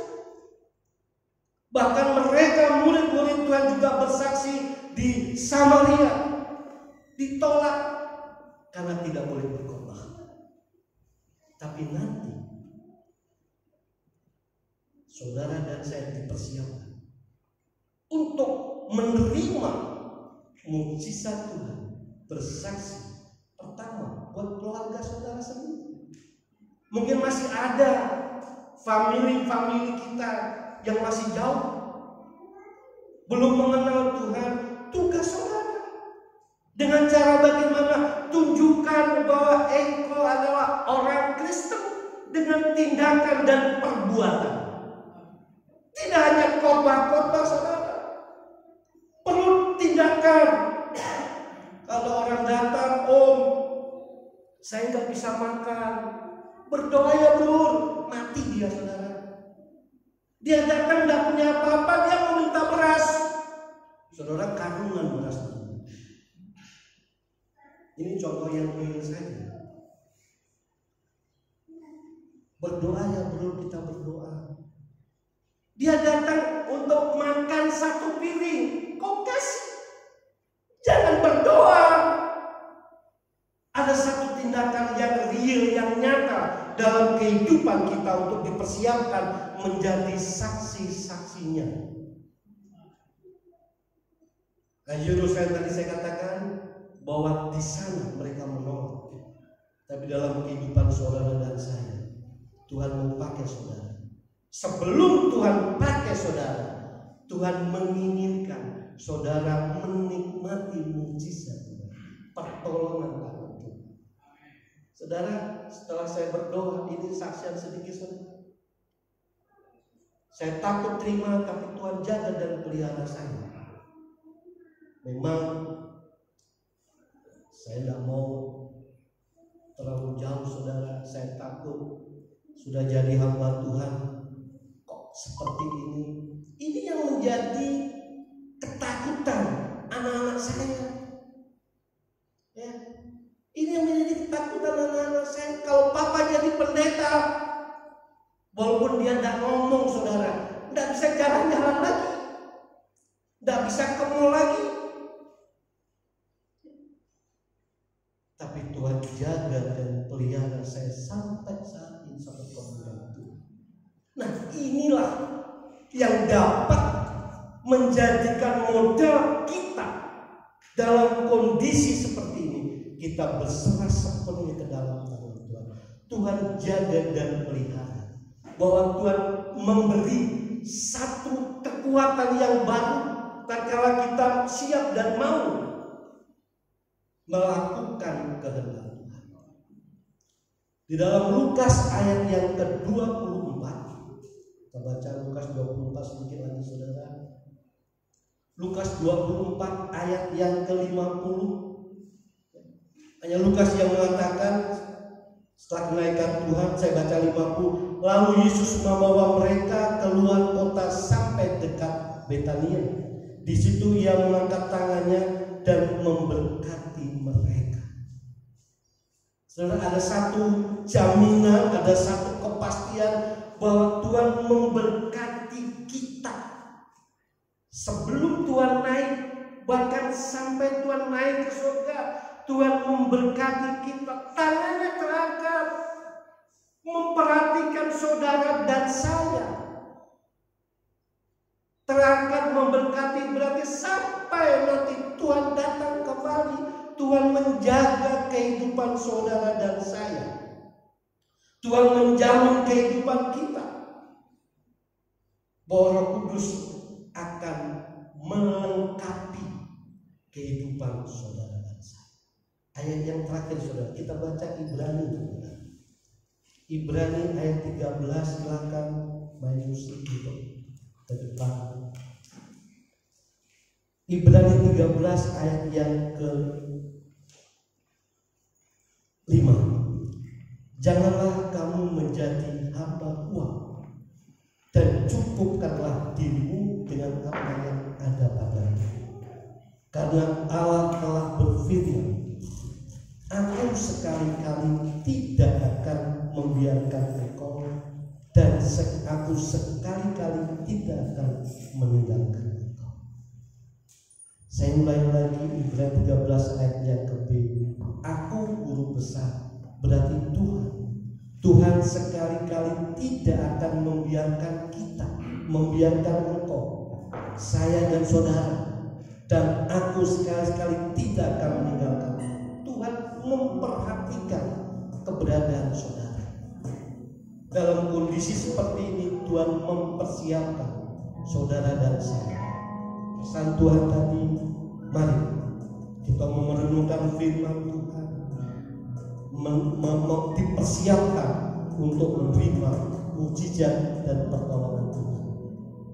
Bahkan mereka murid-murid Tuhan juga bersaksi di Samaria, ditolak karena tidak boleh berkhotbah. Tapi nanti saudara dan saya dipersiapkan untuk menerima mukjizat Tuhan, bersaksi pertama buat keluarga saudara sendiri. Mungkin masih ada family kita yang masih jauh, belum mengenal Tuhan. Tugas saudara dengan cara bagaimana? Tunjukkan bahwa engkau adalah orang Kristen dengan tindakan dan perbuatan. Tidak hanya khotbah-khotbah saudara, perlu tindakan. Kalau orang datang, om, saya nggak bisa makan, berdoa ya bro, mati dia saudara. Dia datang nggak punya apa-apa, dia mau minta beras, saudara, karungan beras. Ini contoh yang real saja. Berdoa ya bro, kita berdoa. Dia datang untuk makan satu piring, kau kasih. Jangan berdoa. Ada satu tindakan yang real, yang nyata dalam kehidupan kita untuk dipersiapkan menjadi saksi-saksinya. Nah, Yerusalem tadi saya katakan bahwa di sana mereka menolak. Tapi dalam kehidupan saudara dan saya, Tuhan mau pakai saudara. Sebelum Tuhan pakai saudara, Tuhan menginginkan saudara menikmati mukjizat, pertolongan tangan Tuhan. Saudara, setelah saya berdoa, ini saksian sedikit saudara. Saya takut terima, tapi Tuhan jaga dan pelihara saya. Memang saya tidak mau terlalu jauh saudara. Saya takut sudah jadi hamba Tuhan kok seperti ini. Ini yang menjadi ketakutan anak-anak saya. Ya, ini yang menjadi ketakutan anak-anak saya. Kalau papa jadi pendeta, walaupun dia tidak ngomong saudara, tidak bisa jalan-jalan lagi, tidak bisa ke mall lagi. Tapi Tuhan jaga dan pelihara saya sampai saat ini, sampai kemudian Tuhan. Nah, inilah yang dapat menjadikan modal kita dalam kondisi seperti ini. Kita berserah sepenuhnya ke dalam tangan Tuhan. Tuhan jaga dan pelihara. Bahwa Tuhan memberi satu kekuatan yang baru tatkala kita siap dan mau melakukan kehendak Tuhan. Di dalam Lukas ayat yang ke-24, kita baca Lukas 24 sedikit lagi saudara. Lukas 24 ayat yang ke-50. Hanya Lukas yang mengatakan setelah kenaikan Tuhan, saya baca 50. Lalu Yesus membawa mereka keluar kota sampai dekat Betania. Di situ ia mengangkat tangannya dan memberkati mereka. Saudara, ada satu jaminan, ada satu kepastian bahwa Tuhan memberkati kita sebelum Tuhan naik, bahkan sampai Tuhan naik ke surga. Tuhan memberkati kita, tangannya terangkat, memperhatikan saudara dan saya. Terangkat memberkati berarti sampai nanti Tuhan datang kembali, Tuhan menjaga kehidupan saudara dan saya. Tuhan menjamin kehidupan kita, bahwa Roh Kudus akan melengkapi kehidupan saudara dan saya. Ayat yang terakhir saudara, kita baca Ibrani. Ibrani ayat 13, silakan main musik untuk ke depan. Ibrani 13 ayat yang ke-5. Janganlah kamu menjadi hamba uang, dan cukupkanlah dirimu dengan apa yang ada padamu. Karena Allah telah berfirman, Aku sekali-kali tidak akan membiarkan engkau, dan aku sekali-kali tidak akan meninggalkan engkau. Saya mulai lagi Ibrani 13 ayat yang ke-B. Aku guru besar, berarti Tuhan sekali-kali tidak akan membiarkan kita, membiarkan engkau, saya dan saudara, dan aku sekali-kali tidak akan meninggalkan. Tuhan memperhatikan keberadaan saudara. Dalam kondisi seperti ini Tuhan mempersiapkan saudara dan saya. Pesan Tuhan tadi, mari kita merenungkan firman Tuhan, dipersiapkan untuk menerima mukjizat dan pertolongan Tuhan.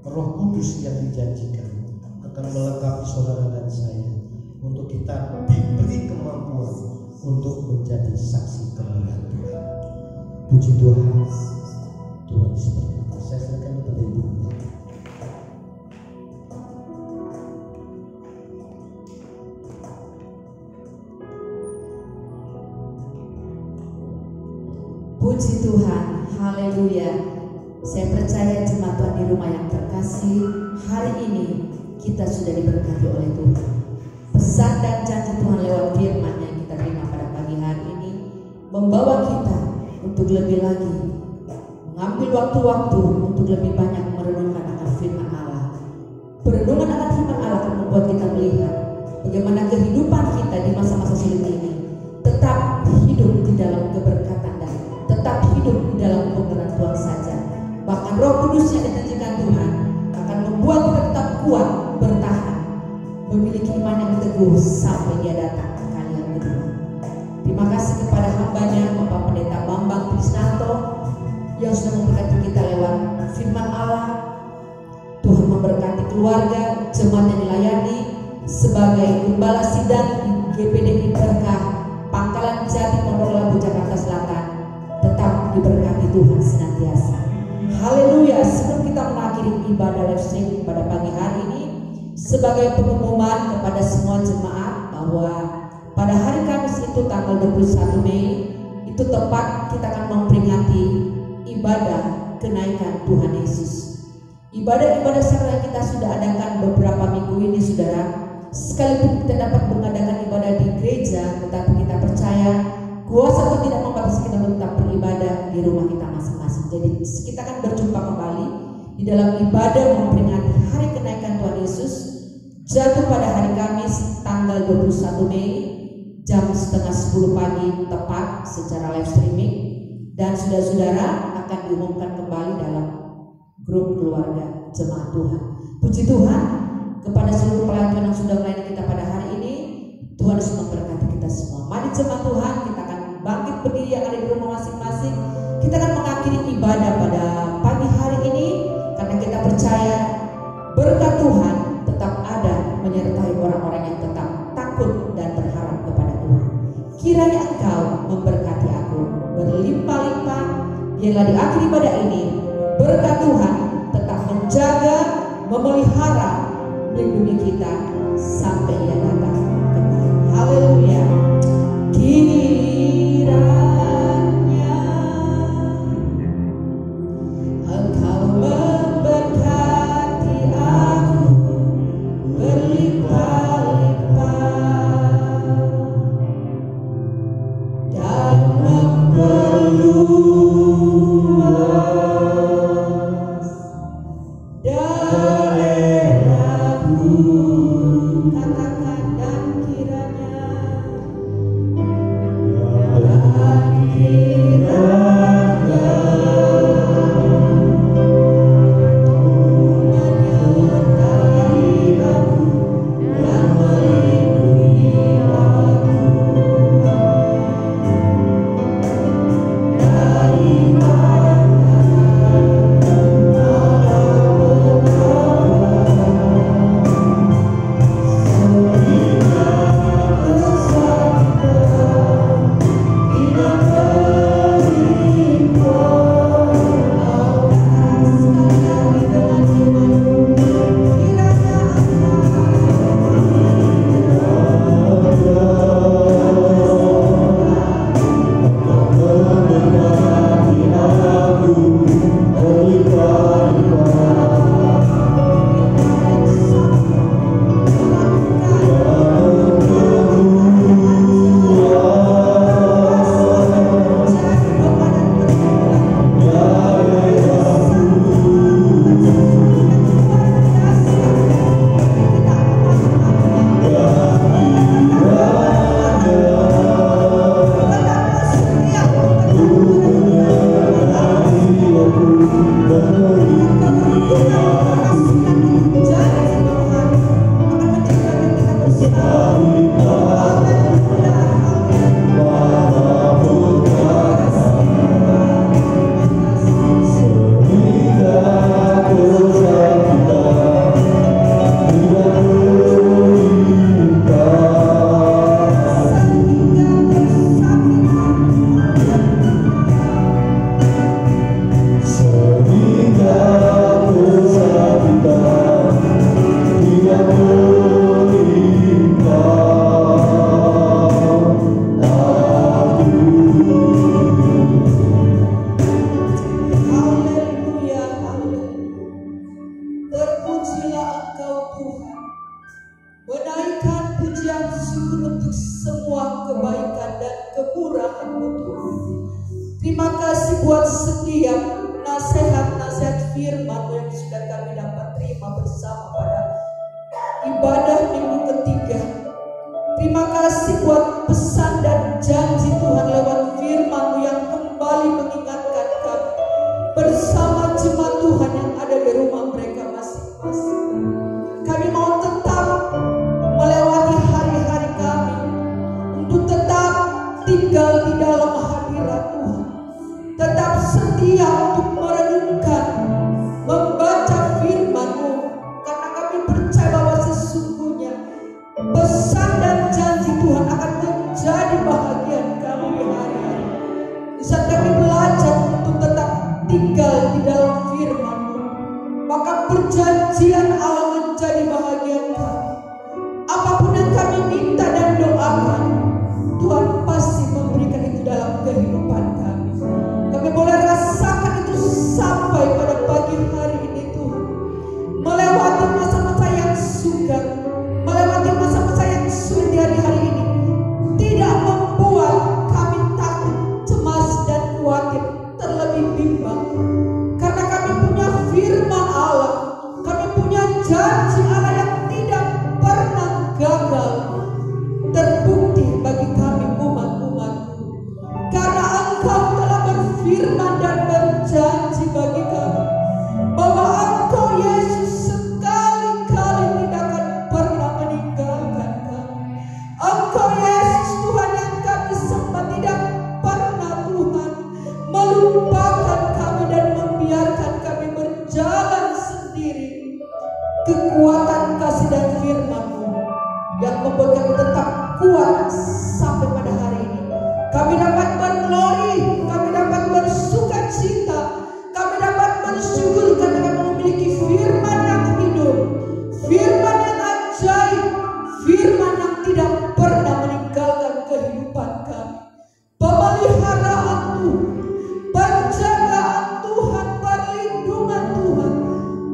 Roh Kudus yang dijanjikan akan melengkapi saudara dan saya untuk kita diberi kemampuan untuk menjadi saksi kemuliaan Tuhan. Puji Tuhan, Tuhan seperti itu. Saya serahkan kepada Ibu. Puji Tuhan, haleluya. Saya percaya jemaat Tuhan di rumah yang terkasih, hari ini kita sudah diberkati oleh Tuhan. Pesan dan janji Tuhan lewat firman yang kita terima pada pagi hari ini membawa kita untuk lebih lagi mengambil waktu-waktu untuk lebih banyak merenungkan akan firman Allah. Perenungan akan firman Allah akan membuat kita melihat bagaimana kehidupan kita di masa-masa sulit ini tetap hidup di dalam keberkatan dan tetap hidup di dalam pembenaran Tuhan saja. Bahkan Roh Kudus yang dijanjikan Tuhan akan membuat kita tetap kuat, bertahan, memiliki iman yang teguh sampai Dia datang kali yang kedua. Terima kasih kepada hambanya Bapak Pendeta Bambang Krisnanto yang sudah memberkati kita lewat firman Allah. Tuhan memberkati keluarga, jemaat yang dilayani sebagai gembala sidang di GPDI Berkah Pangkalan Jati Pondok Labu Jakarta Selatan. Tetap diberkati Tuhan senantiasa. Haleluya. Sebelum kita mengakhiri ibadah live streaming pada pagi hari ini, sebagai pengumuman kepada semua jemaat bahwa pada hari Kamis itu tanggal 21 Mei itu tepat kita akan memperingati ibadah kenaikan Tuhan Yesus. Ibadah-ibadah sakral kita sudah adakan beberapa minggu ini, saudara. Sekalipun kita dapat mengadakan ibadah di gereja, tetapi kita percaya kuasa itu tidak membatasi kita tetap beribadah di rumah kita masing-masing. Jadi kita akan berjumpa kembali di dalam ibadah memperingati hari kenaikan Tuhan Yesus, jatuh pada hari Kamis tanggal 21 Mei jam setengah 10 pagi tepat secara live streaming, dan saudara-saudara akan diumumkan kembali dalam grup keluarga jemaat Tuhan. Puji Tuhan kepada seluruh pelayan Tuhan yang sudah melayani kita pada hari ini. Tuhan Yesus memberkati kita semua. Mari jemaat Tuhan, kita akan bangkit berdiri yang ada di rumah masing-masing. Kita akan mengakhiri ibadah pada pagi hari ini karena kita percaya berkat Tuhan tetap ada menyertai orang-orang yang tetap takut dan berharap kepada Tuhan. Kiranya engkau memberkati aku berlimpah-limpah. Biarlah di akhir ibadah ini berkat Tuhan tetap menjaga, memelihara, melindungi kita sampai Ia datang kembali. Haleluya. Kiranya engkau memberkati aku berlimpah-limpah dan memperluas daerahku. Katakan dan kiranya kekuatan kasih dan firman-Mu yang membuat kami tetap kuat sampai pada hari ini. Kami dapat berglori, kami dapat bersukacita, kami dapat bersyukur karena kami memiliki firman yang hidup, firman yang ajaib, firman yang tidak pernah meninggalkan kehidupan kami. Pemeliharaan Tuhan, penjagaan Tuhan, perlindungan Tuhan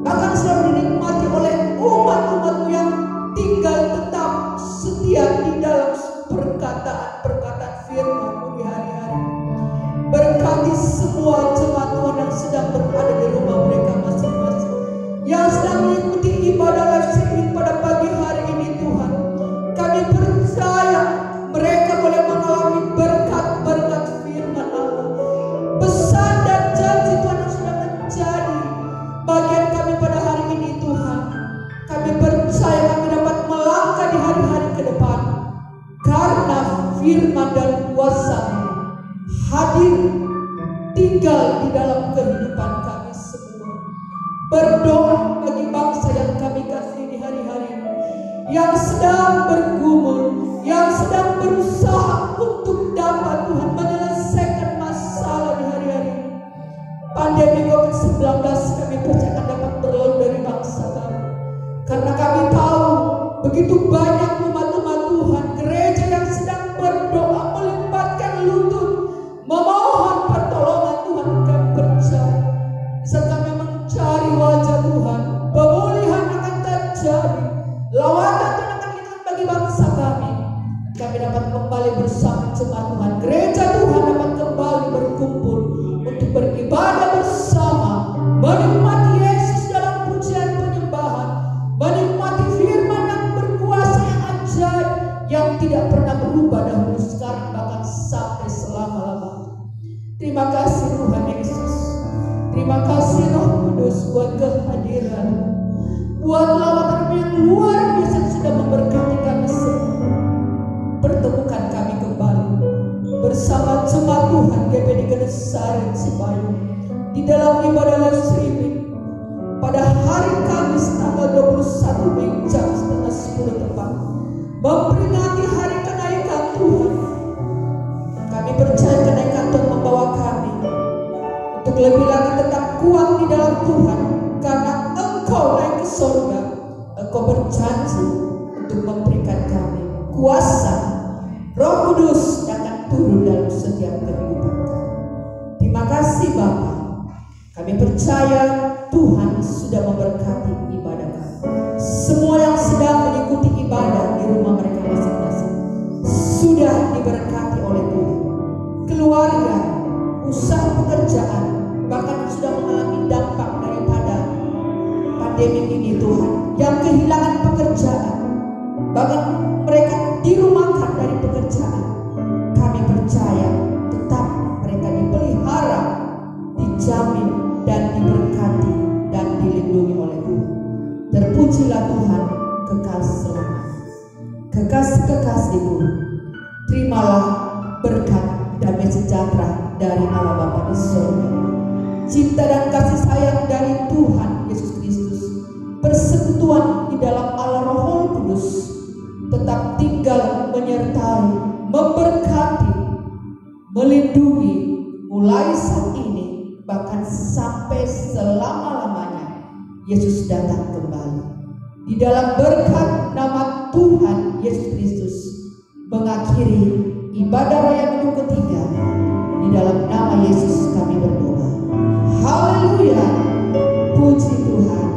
akan selalu dinikmati oleh umat-umat-Mu yang tinggal tetap setia di dalam perkataan-perkataan firman-Mu di hari-hari. Berkati semua jemaat Tuhan yang sedang berada di rumah mereka masing-masing, yang sedang mengikuti ibadah live streaming pada pagi hari ini. Tuhan, kami percaya mereka boleh mengalami berkat-berkat firman Allah, pesan dan janji Tuhan yang sudah menjadi bagian kami pada hari ini. Tuhan, kami percaya kami dapat melangkah di hari-hari ke depan karena firman dan kuasa hadir tinggal di dalam kehidupan kami semua. Berdoa bagi bangsa yang kami kasih di hari-hari ini, yang sedang bergumul, yang sedang berusaha untuk dapat Tuhan menyelesaikan masalah di hari-hari ini. Pandemi COVID-19 kami percaya akan dapat berlalu dari bangsa kami, karena kami tahu begitu banyak umat-umat Tuhan, gereja yang sedang berdoa, melimpahkan lutut, memohon pertolongan Tuhan. Kami percaya saat kami mencari wajah Tuhan, pemulihan akan terjadi, lawatan Tuhan akan hidup bagi bangsa kami. Kami dapat kembali bersama jemaat Tuhan, gereja Tuhan dapat kembali berkumpul untuk beribadah bersama, menikmati Yesus dalam pujian penyembahan, menikmati firman yang berkuasa yang ajaib, yang tidak pernah berubah dahulu, sekarang, bahkan sampai selama-lamanya. Terima kasih Tuhan Yesus, terima kasih Roh Kudus buat kehadiran, buat lawatan yang luar biasa yang sudah memberkati kami semua. Pertemukan kami kembali bersama jemaat Tuhan GPD Genesaret Cipayu di dalam ibadah live streaming pada hari Kamis tanggal 21 Mei jam 9:30 tepat, memperingati hari kenaikan Tuhan. Kami percaya kenaikan Tuhan membawa kami untuk lebih lagi tetap kuat di dalam Tuhan, karena Engkau naik ke surga, Engkau berjanji untuk memberikan kami kuasa. Roh Kudus akan turun dalam setiap kehidupan kami. Terima kasih Bapa. Kami percaya Tuhan sudah memberkati ibadah kami. Semua yang sedang mengikuti ibadah di rumah mereka masing-masing sudah diberkati oleh Tuhan. Keluarga, usaha pekerjaan, bahkan yang sudah mengalami dampak daripada pandemi ini Tuhan, yang kehilangan pekerjaan, bahkan mereka dirumahkan dari pekerjaan, kami percaya tetap mereka dipelihara, dijamin dan diberkati dan dilindungi oleh Tuhan. Terpujilah Tuhan kekal selamanya. Kekasih-kekasihku, terimalah berkat damai sejahtera dari Allah Bapa di surga, cinta dan kasih sayang dari Tuhan Yesus Kristus, persekutuan di dalam Allah Roh Kudus tetap tinggal menyertai, memberkati, melindungi mulai saat ini bahkan sampai selama-lamanya Yesus datang kembali. Di dalam berkat nama Tuhan Yesus Kristus mengakhiri ibadah raya minggu ketiga. Di dalam nama Yesus kami berdoa. Haleluya. Puji Tuhan.